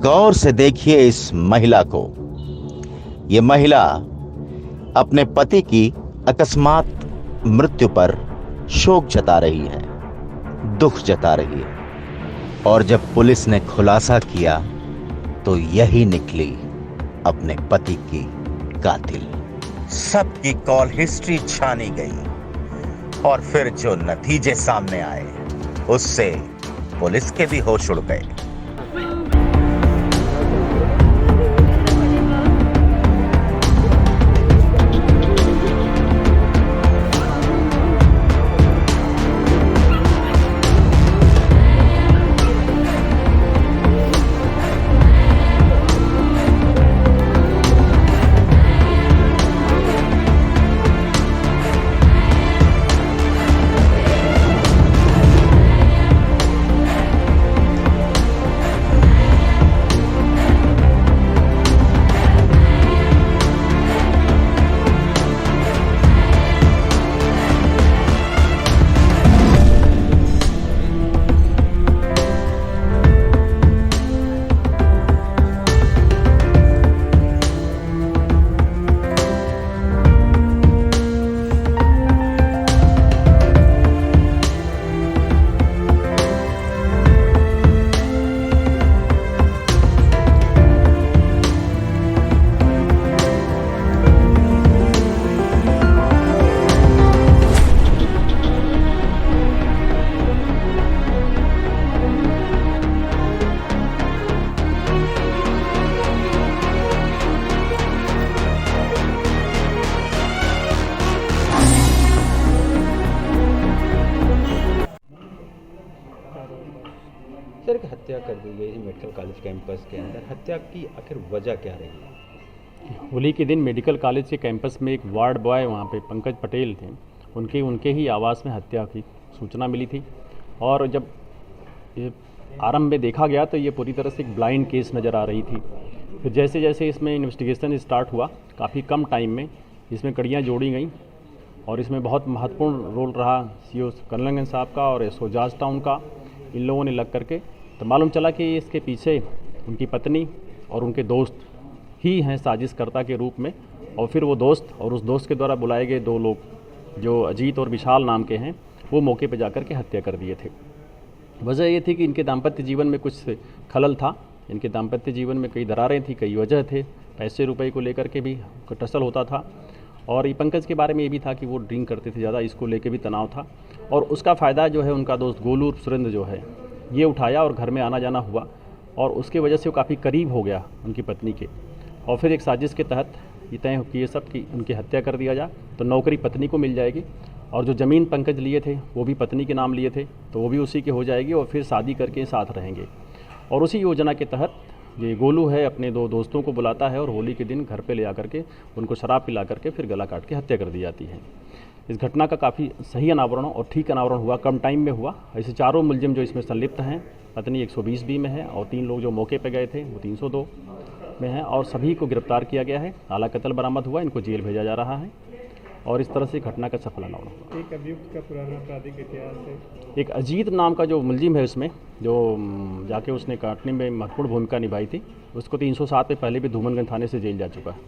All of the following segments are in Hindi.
गौर से देखिए इस महिला को। ये महिला अपने पति की अकस्मात मृत्यु पर शोक जता रही है, दुख जता रही है। और जब पुलिस ने खुलासा किया तो यही निकली अपने पति की कातिल। सबकी कॉल हिस्ट्री छानी गई और फिर जो नतीजे सामने आए उससे पुलिस के भी होश उड़ गए। सर, एक हत्या कर दी गई मेडिकल कॉलेज कैंपस के अंदर। हत्या की आखिर वजह क्या रही है? होली के दिन मेडिकल कॉलेज के कैंपस में एक वार्ड बॉय वहाँ पे पंकज पटेल थे, उनके ही आवास में हत्या की सूचना मिली थी। और जब ये आरंभ में देखा गया तो ये पूरी तरह से एक ब्लाइंड केस नज़र आ रही थी। फिर जैसे जैसे इसमें इन्वेस्टिगेशन स्टार्ट हुआ, काफ़ी कम टाइम में इसमें कड़ियाँ जोड़ी गई और इसमें बहुत महत्वपूर्ण रोल रहा सीओ कर्नलगंज साहब का और एसओ जॉर्ज टाउन का। इन लोगों ने लग करके तो मालूम चला कि इसके पीछे उनकी पत्नी और उनके दोस्त ही हैं साजिशकर्ता के रूप में। और फिर वो दोस्त और उस दोस्त के द्वारा बुलाए गए दो लोग जो अजीत और विशाल नाम के हैं, वो मौके पर जाकर के हत्या कर दिए थे। वजह ये थी कि इनके दाम्पत्य जीवन में कुछ खलल था। इनके दाम्पत्य जीवन में कई दरारें थी, कई वजह थे, पैसे रुपए को लेकर के भी टसल होता था। और ये पंकज के बारे में ये भी था कि वो ड्रिंक करते थे ज़्यादा, इसको लेके भी तनाव था। और उसका फ़ायदा जो है उनका दोस्त गोलू सुरेंद्र जो है ये उठाया और घर में आना जाना हुआ और उसके वजह से वो काफ़ी करीब हो गया उनकी पत्नी के। और फिर एक साजिश के तहत ये तय किए सब कि उनकी हत्या कर दिया जाए तो नौकरी पत्नी को मिल जाएगी और जो ज़मीन पंकज लिए थे वो भी पत्नी के नाम लिए थे तो वो भी उसी की हो जाएगी और फिर शादी करके साथ रहेंगे। और उसी योजना के तहत ये गोलू है अपने दो दोस्तों को बुलाता है और होली के दिन घर पे ले आकर के उनको शराब पिला करके फिर गला काट के हत्या कर दी जाती है। इस घटना का काफ़ी सही अनावरण और ठीक अनावरण हुआ, कम टाइम में हुआ। ऐसे चारों मुलजिम जो इसमें संलिप्त हैं, पत्नी 120B में है और 3 लोग जो मौके पर गए थे वो 302 में हैं और सभी को गिरफ्तार किया गया है। आला कत्ल बरामद हुआ, इनको जेल भेजा जा रहा है और इस तरह से घटना का सफल अनावरण हुआ। एक अभियुक्त का पुराना आपराधिक इतिहास है। एक अजीत नाम का जो मुलजिम है उसमें, जो जाके उसने काटने में महत्वपूर्ण भूमिका निभाई थी, उसको 307 में पहले भी धूमनगंज थाने से जेल जा चुका है।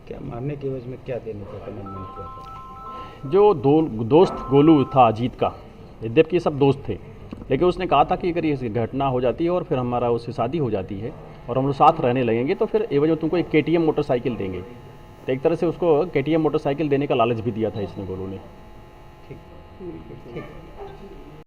क्या मारने के एवज में क्या देने का कमिटमेंट हुआ था? जो दोस्त गोलू था अजीत का, यद्यपि ये सब दोस्त थे, लेकिन उसने कहा था कि अगर ये घटना हो जाती है और फिर हमारा उससे शादी हो जाती है और हम लोग साथ रहने लगेंगे तो फिर एवज में तुमको एक KTM मोटरसाइकिल देंगे। तो एक तरह से उसको KTM मोटरसाइकिल देने का लालच भी दिया था इसने, गोलू ने। ठीक।